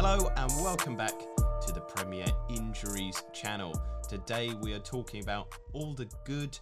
Hello and welcome back to the Premier Injuries channel. Today we are talking about all the good,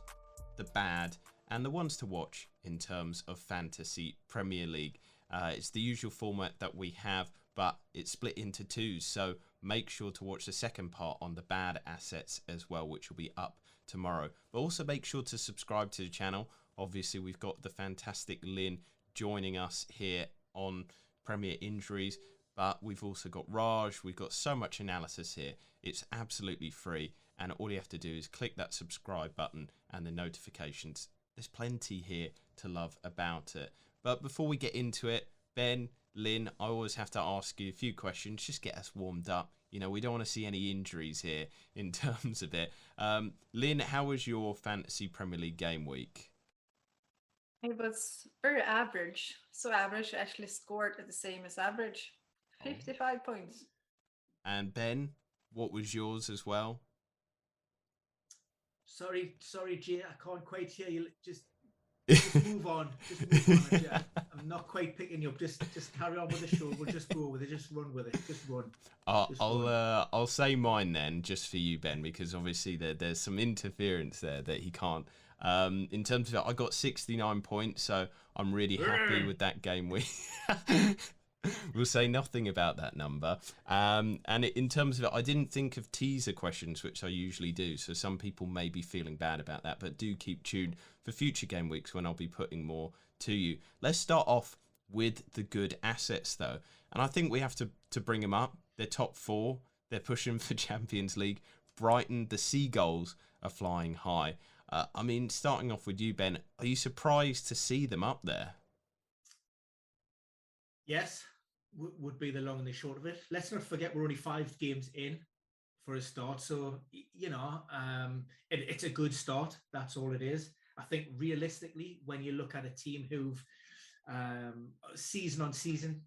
the bad and the ones to watch in terms of Fantasy Premier League. It's the usual format that we have, but it's split into two, so make sure to watch the second part on the bad assets as well, which will be up tomorrow. But also make sure to subscribe to the channel. Obviously we've got the fantastic Linn joining us here on Premier Injuries, but we've also got Raj, we've got so much analysis here. It's absolutely free, and all you have to do is click that subscribe button and the notifications. There's plenty here to love about it. But before we get into it, Ben, Linn, I always have to ask you a few questions, just get us warmed up. You know, we don't want to see any injuries here in terms of it. Linn, how was your Fantasy Premier League game week? It was very average. So average, I actually scored at the same as average. 55 points. And Ben, what was yours as well? Sorry, Jay, I can't quite hear you. Just move on. Just move on. I'm not quite picking you up. Just carry on with the show. We'll just go with it. Just run with it. Just run. I'll say mine then, just for you, Ben, because obviously there's some interference there that he can't. In terms of it, I got 69 points, so I'm really happy with that game week. We'll say nothing about that number. And in terms of it, I didn't think of teaser questions, which I usually do. So some people may be feeling bad about that, but do keep tuned for future game weeks when I'll be putting more to you. Let's start off with the good assets, though. And I think we have to bring them up. They're top four. They're pushing for Champions League. Brighton, the Seagulls are flying high. I mean, starting off with you, Ben, are you surprised to see them up there? Yes, would be the long and the short of it. Let's not forget we're only 5 games in for a start. So, you know, it's a good start. That's all it is. I think realistically, when you look at a team who've season on season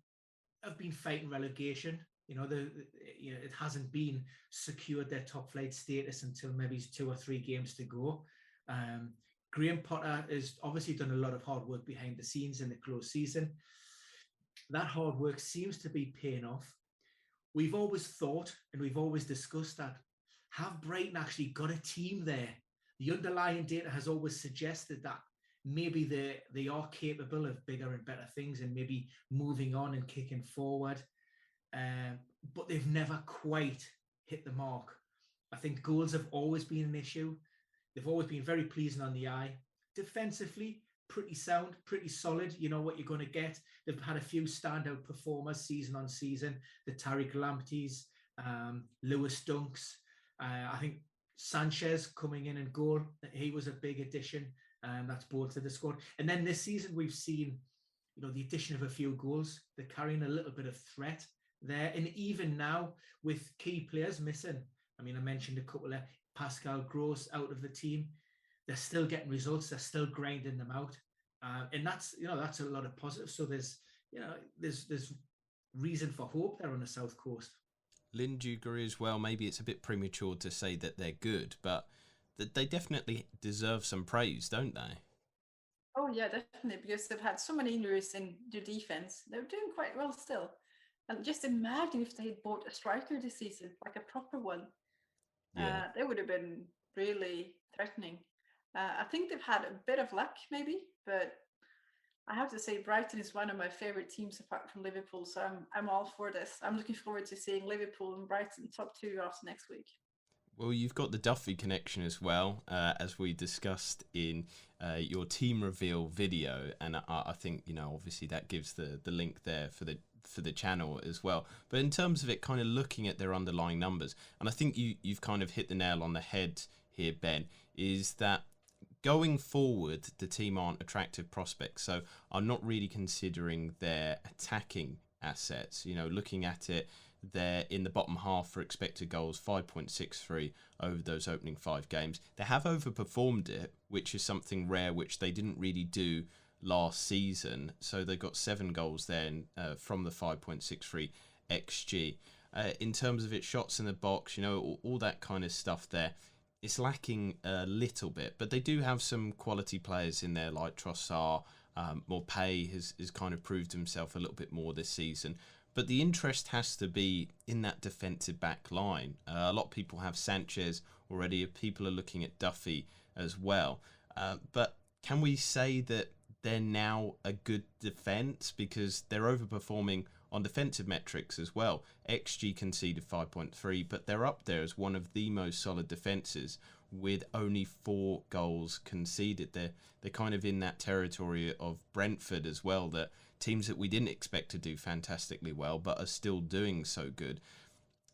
have been fighting relegation, you know, it hasn't been secured their top flight status until maybe 2 or 3 games to go. Graham Potter has obviously done a lot of hard work behind the scenes in the close season. That hard work seems to be paying off. We've always thought and we've always discussed that, have Brighton actually got a team there? The underlying data has always suggested that maybe they are capable of bigger and better things and maybe moving on and kicking forward. But they've never quite hit the mark. I think goals have always been an issue. They've always been very pleasing on the eye. Defensively, pretty sound, pretty solid. You know what you're going to get. They've had a few standout performers season on season. The Tariq Lampteys, Lewis Dunks. I think Sanchez coming in and goal. He was a big addition. That's brought to the squad. And then this season we've seen, you know, the addition of a few goals. They're carrying a little bit of threat there. And even now with key players missing, I mean, I mentioned a couple of Pascal Gross out of the team. They're still getting results. They're still grinding them out. And that's, you know, that's a lot of positive. So there's reason for hope there on the South Coast. Linn, do you agree as well? Maybe it's a bit premature to say that they're good, but they definitely deserve some praise, don't they? Oh, yeah, definitely, because they've had so many injuries in their defense. They're doing quite well still. And just imagine if they had bought a striker this season, like a proper one. Yeah. They would have been really threatening. I think they've had a bit of luck, maybe, but I have to say Brighton is one of my favorite teams apart from Liverpool, so I'm all for this. I'm looking forward to seeing Liverpool and Brighton top 2 after next week. Well, you've got the Duffy connection as well, as we discussed in your team reveal video, and I think, you know, obviously that gives the link there for the channel as well. But in terms of it, kind of looking at their underlying numbers, and I think you've kind of hit the nail on the head here, Ben, is that going forward, the team aren't attractive prospects. So I'm not really considering their attacking assets. You know, looking at it, they're in the bottom half for expected goals, 5.63 over those opening 5 games. They have overperformed it, which is something rare, which they didn't really do last season. So they got 7 goals then from the 5.63 XG. In terms of its shots in the box, you know, all that kind of stuff there, it's lacking a little bit, but they do have some quality players in there like Trossard. Morpay has kind of proved himself a little bit more this season. But the interest has to be in that defensive back line. A lot of people have Sanchez already. People are looking at Duffy as well. But can we say that they're now a good defence? Because they're overperforming on defensive metrics as well. XG conceded 5.3, but they're up there as one of the most solid defences with only 4 goals conceded. They're kind of in that territory of Brentford as well, that teams that we didn't expect to do fantastically well but are still doing so good.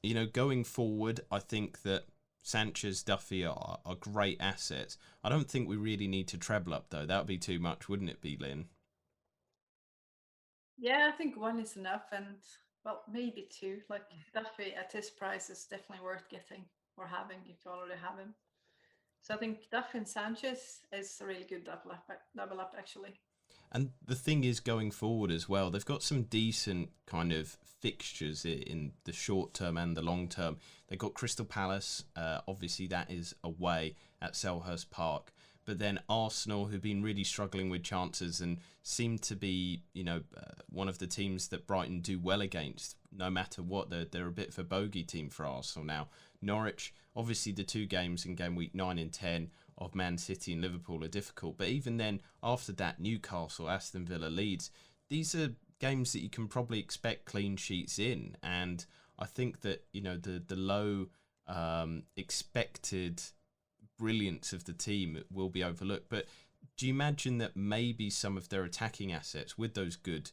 You know, going forward, I think that Sanchez, Duffy are great assets. I don't think we really need to treble up though. That would be too much, wouldn't it be, Lynn? Yeah, I think one is enough, and well, maybe two. Like Duffy at his price is definitely worth getting or having if you already have him. So I think Duffy and Sanchez is a really good double up actually. And the thing is, going forward as well, they've got some decent kind of fixtures in the short term and the long term. They've got Crystal Palace, obviously that is away at Selhurst Park. But then Arsenal, who've been really struggling with chances and seem to be, one of the teams that Brighton do well against, no matter what. They're a bit of a bogey team for Arsenal now. Norwich, obviously the 2 games in game week 9 and 10 of Man City and Liverpool are difficult. But even then, after that, Newcastle, Aston Villa, Leeds, these are games that you can probably expect clean sheets in. And I think that, the low expected brilliance of the team will be overlooked. But do you imagine that maybe some of their attacking assets with those good,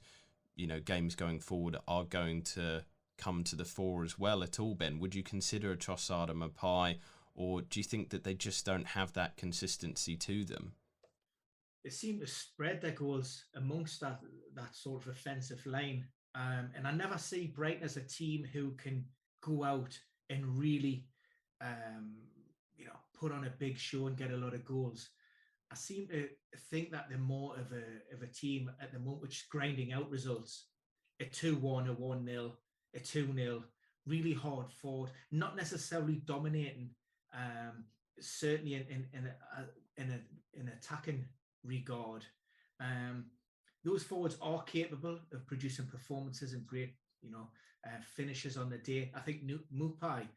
games going forward are going to come to the fore as well at all, Ben? Would you consider a Trossard and Mapai, or do you think that they just don't have that consistency to them? They seem to spread their goals amongst that sort of offensive line. And I never see Brighton as a team who can go out and really, put on a big show and get a lot of goals. I seem to think that they're more of a team at the moment which is grinding out results. A 2-1, a 1-0, a 2-0, really hard fought, not necessarily dominating, certainly in an attacking regard. Those forwards are capable of producing performances and great, finishes on the day. I think Mupai,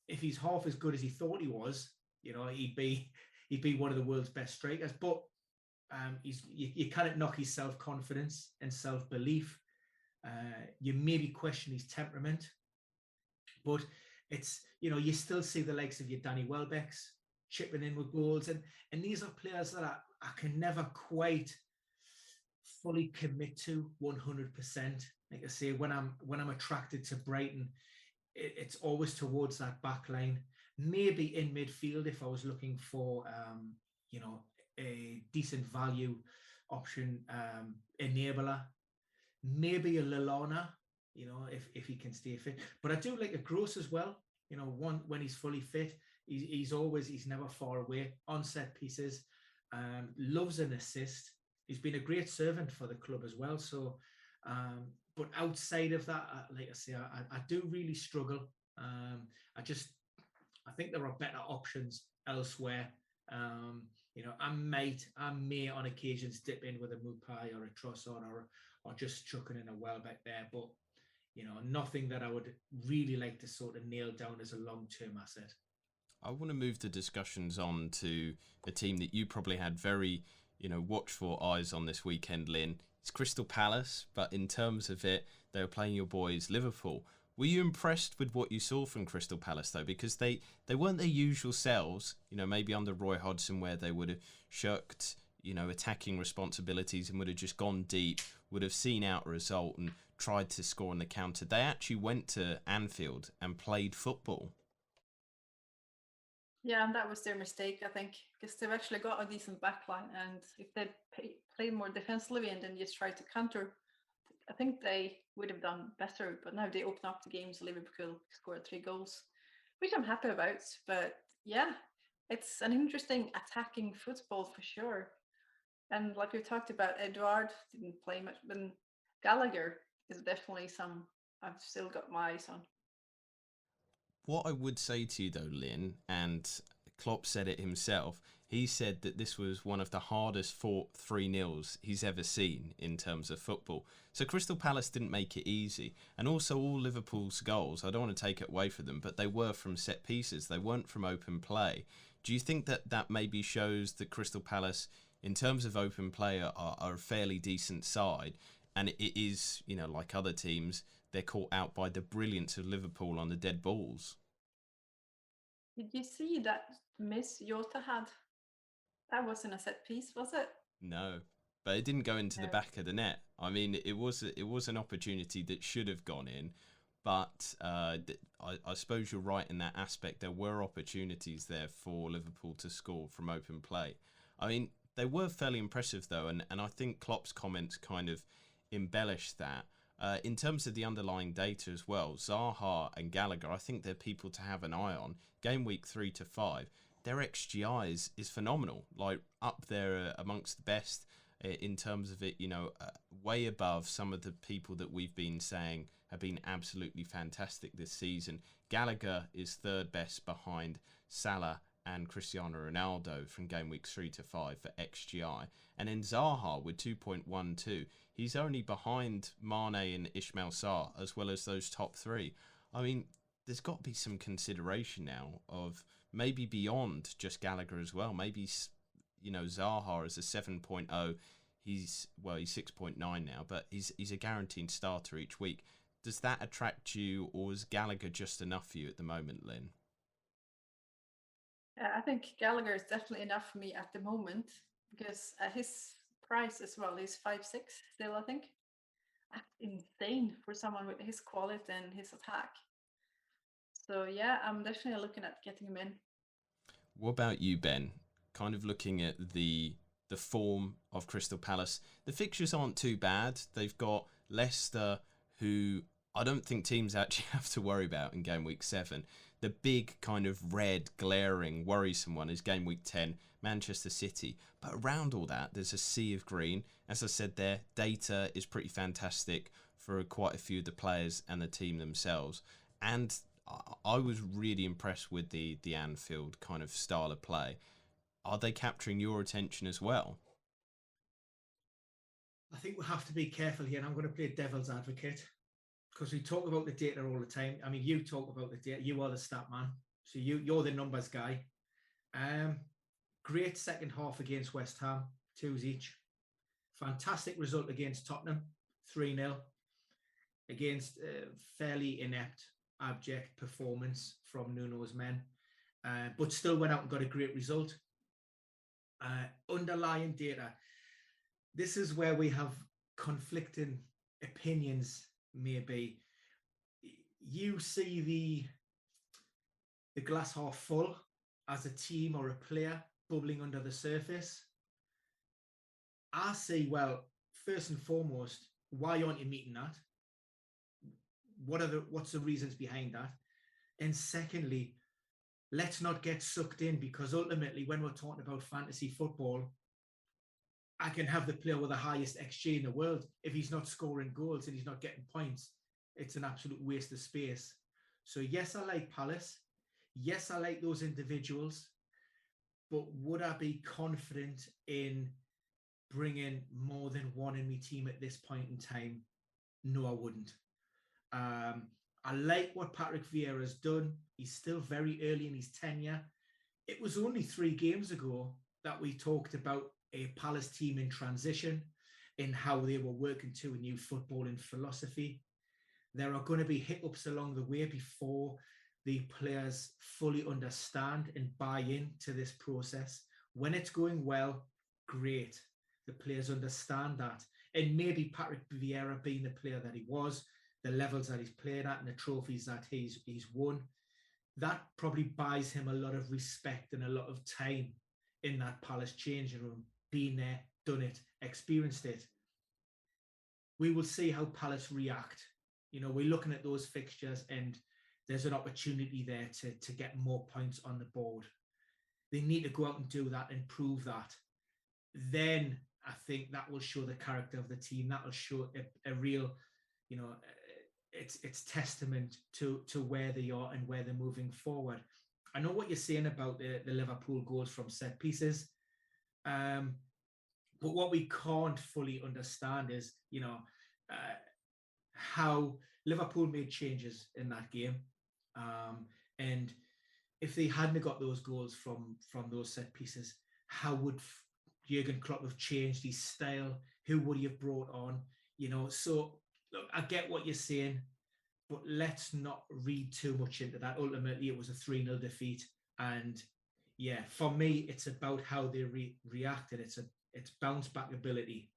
if he's half as good as he thought he was, he'd be one of the world's best strikers. But you cannot knock his self-confidence and self-belief. You maybe question his temperament, but it's, you still see the likes of your Danny Welbecks chipping in with goals, and these are players that I can never quite fully commit to 100%. Like I say, when I'm attracted to Brighton, it's always towards that back line. Maybe in midfield if I was looking for a decent value option, enabler, maybe a Lallana, if he can stay fit. But I do like a Gross as well. When he's fully fit, he's never far away on set pieces. Loves an assist. He's been a great servant for the club as well. So, but outside of that, like I say, I do really struggle. I think there are better options elsewhere. I may on occasions dip in with a Mupai or a Trossard or just chucking in a Welbeck there, but nothing that I would really like to sort of nail down as a long-term asset. I want to move the discussions on to a team that you probably had very, watchful eyes on this weekend, Lynn. It's Crystal Palace, but in terms of it, they were playing your boys, Liverpool. Were you impressed with what you saw from Crystal Palace, though? Because they weren't their usual selves, maybe under Roy Hodgson, where they would have shirked, attacking responsibilities and would have just gone deep, would have seen out a result and tried to score on the counter. They actually went to Anfield and played football. Yeah, and that was their mistake, I think, because they've actually got a decent backline, and if they'd played more defensively and then just tried to counter, I think they would have done better. But now they open up the game, so Liverpool scored 3 goals, which I'm happy about. But yeah, it's an interesting attacking football for sure. And like we talked about, Edouard didn't play much, but Gallagher is definitely I've still got my eyes on. What I would say to you though, Lynn, and Klopp said it himself. He said that this was one of the hardest fought 3-0s he's ever seen in terms of football. So Crystal Palace didn't make it easy. And also all Liverpool's goals, I don't want to take it away from them, but they were from set pieces. They weren't from open play. Do you think that that maybe shows that Crystal Palace, in terms of open play, are a fairly decent side? And it is, you know, like other teams, they're caught out by the brilliance of Liverpool on the dead balls. Did you see that miss Jota had? That wasn't a set piece, was it? No, but it didn't go into the No. back of the net. I mean, it was an opportunity that should have gone in, but I suppose you're right in that aspect. There were opportunities there for Liverpool to score from open play. I mean, they were fairly impressive though, and I think Klopp's comments kind of embellished that. In terms of the underlying data as well, Zaha and Gallagher, I think they're people to have an eye on. Game week 3 to 5, their XGI is phenomenal, like up there amongst the best in terms of it, you know, way above some of the people that we've been saying have been absolutely fantastic this season. Gallagher is third best behind Salah and Cristiano Ronaldo from game weeks 3 to 5 for XGI. And then Zaha with 2.12. He's only behind Mane and Ismail Sarr, as well as those top three. I mean, there's got to be some consideration now of maybe beyond just Gallagher as well. Maybe, you know, Zaha is a 7.0. He's 6.9 now, but he's a guaranteed starter each week. Does that attract you, or is Gallagher just enough for you at the moment, Lynn? I think Gallagher is definitely enough for me at the moment because at his price as well, he's 5'6" still, I think. That's insane for someone with his quality and his attack. So yeah, I'm definitely looking at getting him in. What about you, Ben? Kind of looking at the form of Crystal Palace. The fixtures aren't too bad. They've got Leicester, who I don't think teams actually have to worry about in game week 7. The big kind of red, glaring, worrisome one is game week 10, Manchester City. But around all that, there's a sea of green. As I said there, data is pretty fantastic for quite a few of the players and the team themselves. And I was really impressed with the Anfield kind of style of play. Are they capturing your attention as well? I think we have to be careful here, and I'm going to play devil's advocate because we talk about the data all the time. I mean, you talk about the data. You are the stat man, so you're the numbers guy. Great second half against West Ham, 2s each. Fantastic result against Tottenham, 3-0. Against fairly inept, abject performance from Nuno's men, but still went out and got a great result. Underlying data. This is where we have conflicting opinions, maybe. You see the glass half full as a team or a player bubbling under the surface. I say, well, first and foremost, why aren't you meeting that? What's the reasons behind that? And secondly, let's not get sucked in, because ultimately when we're talking about fantasy football, I can have the player with the highest XG in the world. If he's not scoring goals and he's not getting points, it's an absolute waste of space. So yes, I like Palace. Yes, I like those individuals. But would I be confident in bringing more than one in my team at this point in time? No, I wouldn't. I like what Patrick Vieira's done. He's still very early in his tenure. It was only 3 games ago that we talked about a Palace team in transition, in how they were working to a new footballing philosophy. There are going to be hiccups along the way before the players fully understand and buy into this process. When it's going well, great. The players understand that. And maybe Patrick Vieira, being the player that he was, the levels that he's played at and the trophies that he's won, that probably buys him a lot of respect and a lot of time in that Palace changing room, being there, done it, experienced it. We will see how Palace react. You know, we're looking at those fixtures and there's an opportunity there to get more points on the board. They need to go out and do that and prove that. Then I think that will show the character of the team. That will show a real, you know, it's testament to where they are and where they're moving forward. I know what you're saying about the Liverpool goals from set pieces. But what we can't fully understand is, how Liverpool made changes in that game. And if they hadn't got those goals from those set pieces, how would Jurgen Klopp have changed his style? Who would he have brought on? So look, I get what you're saying, but let's not read too much into that. Ultimately, it was a 3-0 defeat. And yeah, for me, it's about how they reacted. It's bounce back ability.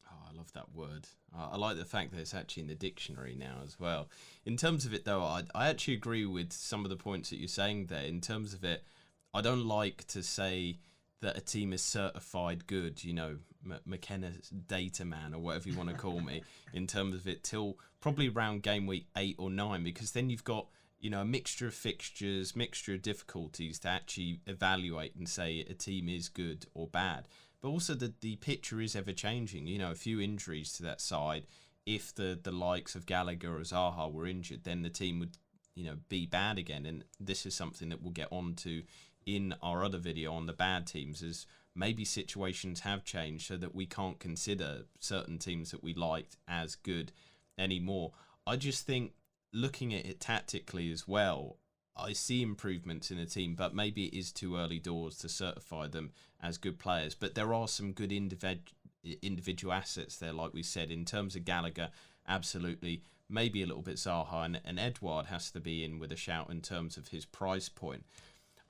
Oh, I love that word. I like the fact that it's actually in the dictionary now as well. In terms of it, though, I actually agree with some of the points that you're saying there. In terms of it, I don't like to say that a team is certified good, McKenna's data man or whatever you want to call me, in terms of it, till probably around game week 8 or 9, because then you've got, a mixture of fixtures, mixture of difficulties to actually evaluate and say a team is good or bad. But also the picture is ever changing. A few injuries to that side. If the likes of Gallagher or Zaha were injured, then the team would, be bad again. And this is something that we'll get on to in our other video on the bad teams, as maybe situations have changed so that we can't consider certain teams that we liked as good anymore. I just think, looking at it tactically as well, I see improvements in the team, but maybe it is too early doors to certify them as good players. But there are some good individual assets there, like we said, in terms of Gallagher, absolutely. Maybe a little bit Zaha, and Edouard has to be in with a shout in terms of his price point.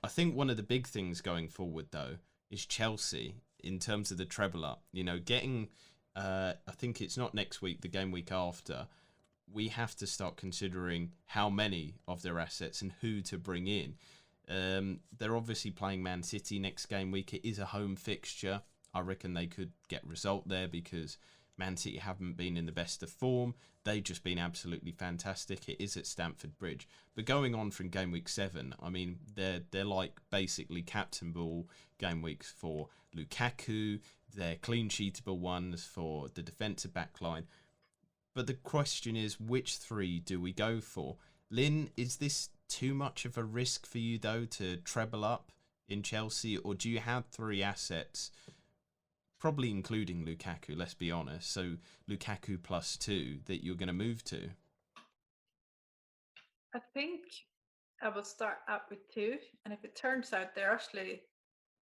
I think one of the big things going forward, though, is Chelsea in terms of the treble up. Getting, I think it's not next week, the game week after, we have to start considering how many of their assets and who to bring in. They're obviously playing Man City next game week. It is a home fixture. I reckon they could get result there because Man City haven't been in the best of form. They've just been absolutely fantastic. It is at Stamford Bridge. But going on from game week 7, I mean, they're like basically captain ball game weeks for Lukaku. They're clean sheetable ones for the defensive back line. But the question is, which 3 do we go for? Lynn, is this too much of a risk for you, though, to treble up in Chelsea? Or do you have 3 assets, probably including Lukaku, let's be honest, so Lukaku plus 2, that you're going to move to? I think I will start out with 2. And if it turns out they're actually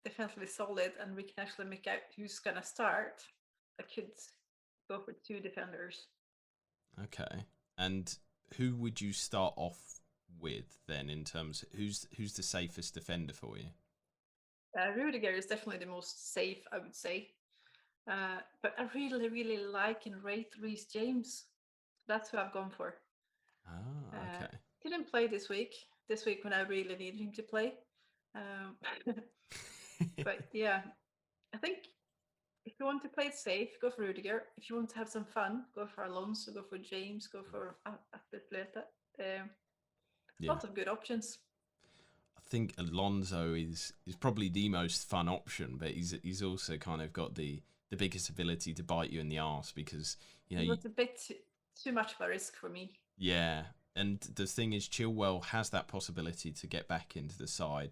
defensively solid and we can actually make out who's going to start, I could go for 2 defenders. Okay. And who would you start off with then, in terms of who's the safest defender for you? Rudiger is definitely the most safe, I would say. But I really, really like and rate Reece James. That's who I've gone for. Ah, okay. Didn't play this week when I really needed him to play. But yeah, I think if you want to play it safe, go for Rudiger. If you want to have some fun, go for Alonso, go for James, go for Atleta. Lots of good options. I think Alonso is probably the most fun option, but he's also kind of got the biggest ability to bite you in the arse, because it was a bit too much of a risk for me. Yeah, and the thing is, Chilwell has that possibility to get back into the side.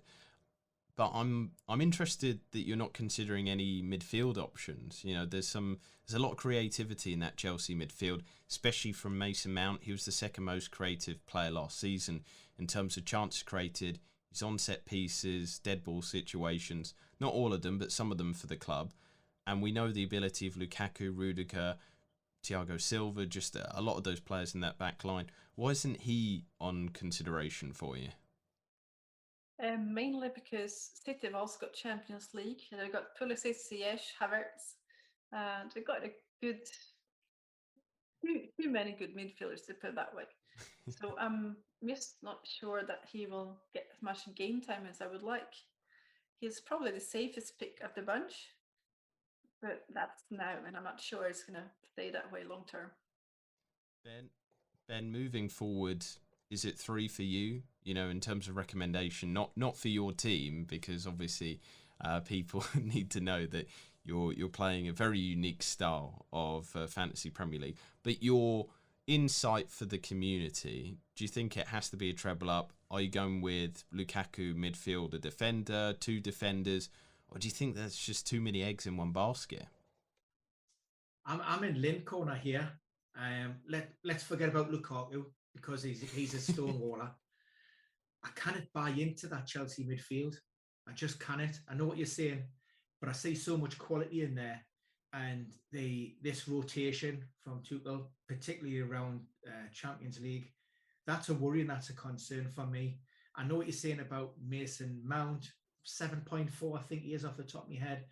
But I'm interested that you're not considering any midfield options. There's a lot of creativity in that Chelsea midfield, especially from Mason Mount. He was the second most creative player last season in terms of chances created. He's on set pieces, dead ball situations. Not all of them, but some of them for the club. And we know the ability of Lukaku, Rudiger, Thiago Silva, just a lot of those players in that back line. Why isn't he on consideration for you? Mainly because City have also got Champions League. They've got Pulisic, Ziyech, Havertz. They've got a good, too many good midfielders, to put it that way. So I'm just not sure that he will get as much game time as I would like. He's probably the safest pick of the bunch, but that's now, and I'm not sure it's going to stay that way long term. Ben, moving forward, is it 3 for you? In terms of recommendation, not for your team, because obviously people need to know that you're playing a very unique style of fantasy Premier League, but your insight for the community, do you think it has to be a treble up? Are you going with Lukaku midfield, a defender, 2 defenders, or do you think there's just too many eggs in one basket? I'm in Linn corner here. Let's forget about Lukaku because he's a stonewaller. I cannot buy into that Chelsea midfield. I just cannot. I know what you're saying, but I see so much quality in there, and this rotation from Tuchel, particularly around Champions League, that's a worry and that's a concern for me. I know what you're saying about Mason Mount, 7.4, I think he is off the top of my head.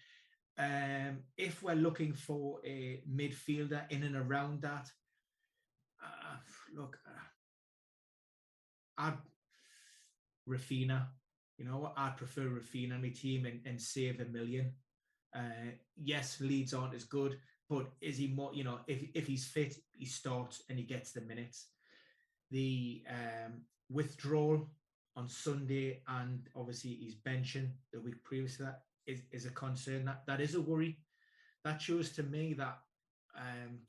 If we're looking for a midfielder in and around that, I'd Rafinha. I'd prefer Rafinha on my team and save $1 million. Yes, Leeds aren't as good, but is he more? If he's fit, he starts and he gets the minutes. The withdrawal on Sunday, and obviously he's benching the week previous to that, is a concern. That is a worry. That shows to me that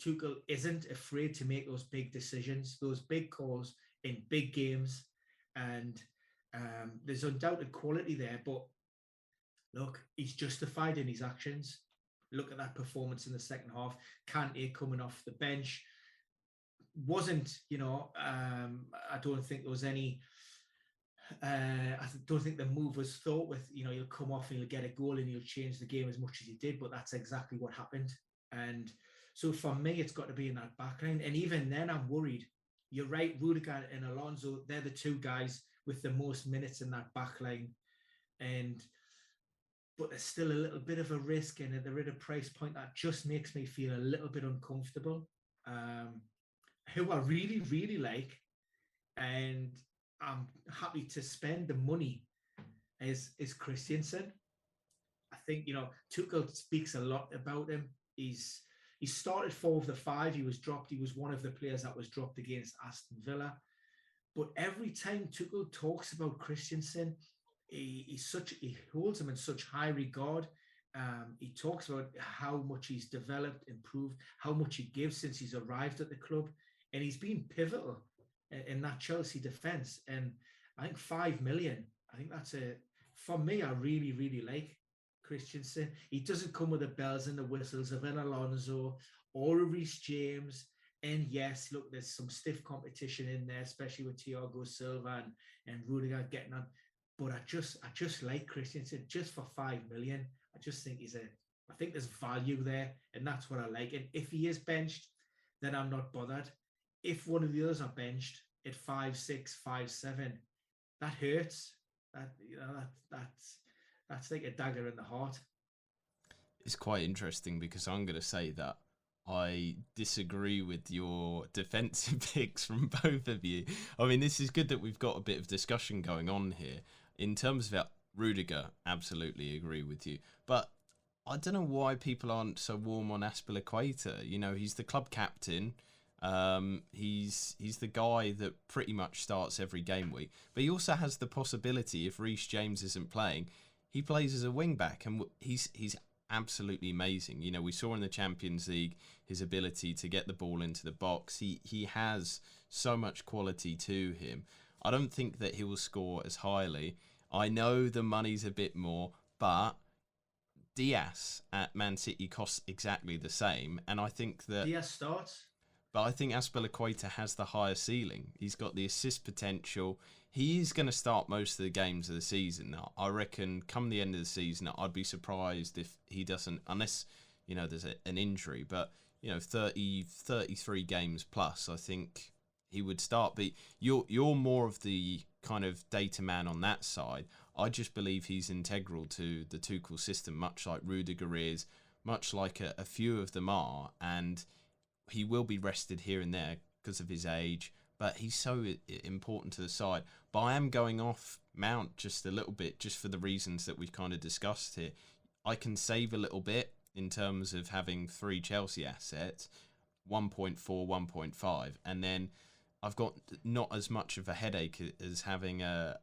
Tuchel isn't afraid to make those big decisions, those big calls in big games, and there's undoubted quality there. But look, he's justified in his actions. Look at that performance in the second half. Kante coming off the bench wasn't, I don't think there was any. I don't think the move was thought with, he'll come off and he'll get a goal and he'll change the game as much as he did, but that's exactly what happened. And so for me, it's got to be in that back line. And even then, I'm worried. You're right, Rudiger and Alonso, they're the 2 guys with the most minutes in that back line. But there's still a little bit of a risk, and they're at a price point that just makes me feel a little bit uncomfortable. Who I really, really like, and I'm happy to spend the money, is Christensen. I think, Tuchel speaks a lot about him. He started 4 of the 5. He was dropped. He was one of the players that was dropped against Aston Villa. But every time Tuchel talks about Christensen, he holds him in such high regard. He talks about how much he's developed, improved, how much he gives since he's arrived at the club. And he's been pivotal in that Chelsea defence. And I think 5 million, I think for me, I really, really like Christensen. He doesn't come with the bells and the whistles of an Alonso or a Reece James. And yes, look, there's some stiff competition in there, especially with Thiago Silva and Rudiger getting on. But I just like Christensen just for 5 million. I just think I think there's value there, and that's what I like. And if he is benched, then I'm not bothered. If one of the others are benched at 5-6, 5-7, that hurts. That's like a dagger in the heart. It's quite interesting because I'm going to say that I disagree with your defensive picks from both of you. I mean, this is good that we've got a bit of discussion going on here. In terms of Rudiger, absolutely agree with you. But I don't know why people aren't so warm on Azpilicueta. He's the club captain. He's the guy that pretty much starts every game week. But he also has the possibility, if Reece James isn't playing, he plays as a wing back, and he's absolutely amazing. We saw in the Champions League his ability to get the ball into the box. He has so much quality to him. I don't think that he will score as highly. I know the money's a bit more, but Diaz at Man City costs exactly the same, and I think that Diaz starts. But I think Azpilicueta has the higher ceiling. He's got the assist potential. He is going to start most of the games of the season. I reckon come the end of the season, I'd be surprised if he doesn't, unless, there's an injury. But, 33 games plus, I think he would start. But you're more of the kind of data man on that side. I just believe he's integral to the Tuchel system, much like Rudiger is, much like a few of them are. And he will be rested here and there because of his age, but he's so important to the side. But I am going off Mount just a little bit, just for the reasons that we've kind of discussed here. I can save a little bit in terms of having 3 Chelsea assets, 1.4, 1.5, and then I've got not as much of a headache as having a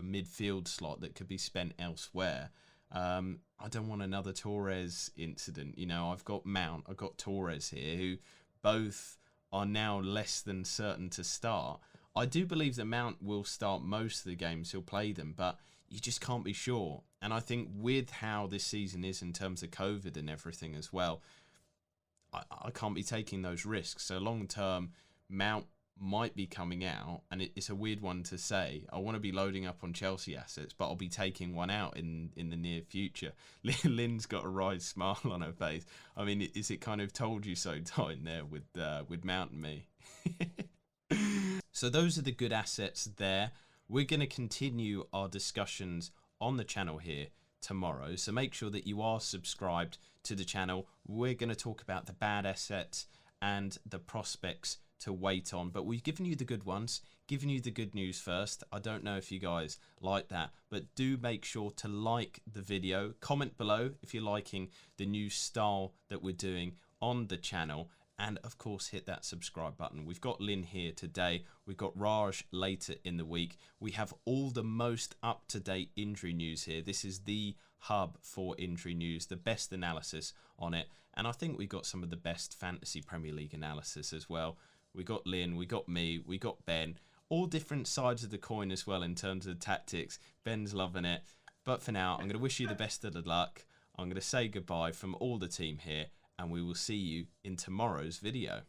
midfield slot that could be spent elsewhere. I don't want another Torres incident. I've got Mount, I've got Torres here, who both are now less than certain to start. I do believe that Mount will start most of the games, he'll play them, but you just can't be sure. And I think with how this season is in terms of COVID and everything as well, I can't be taking those risks. So long term, Mount might be coming out, and it's a weird one to say. I want to be loading up on Chelsea assets, but I'll be taking one out in the near future. Lynn's got a wry smile on her face. I mean, is it kind of told you so time there with Mount and me? So those are the good assets there. We're going to continue our discussions on the channel here tomorrow, so make sure that you are subscribed to the channel. We're going to talk about the bad assets and the prospects to wait on, but we've given you the good ones, given you the good news first. I don't know if you guys like that, but do make sure to like the video, comment below if you're liking the new style that we're doing on the channel, and of course hit that subscribe button. We've got Linn here today, we've got Raj later in the week. We have all the most up-to-date injury news here. This is the hub for injury news, the best analysis on it, and I think we've got some of the best fantasy Premier League analysis as well. We got Linn, we got me, we got Ben, all different sides of the coin as well in terms of tactics. Ben's loving it, but for now I'm going to wish you the best of the luck. I'm going to say goodbye from all the team here, and we will see you in tomorrow's video.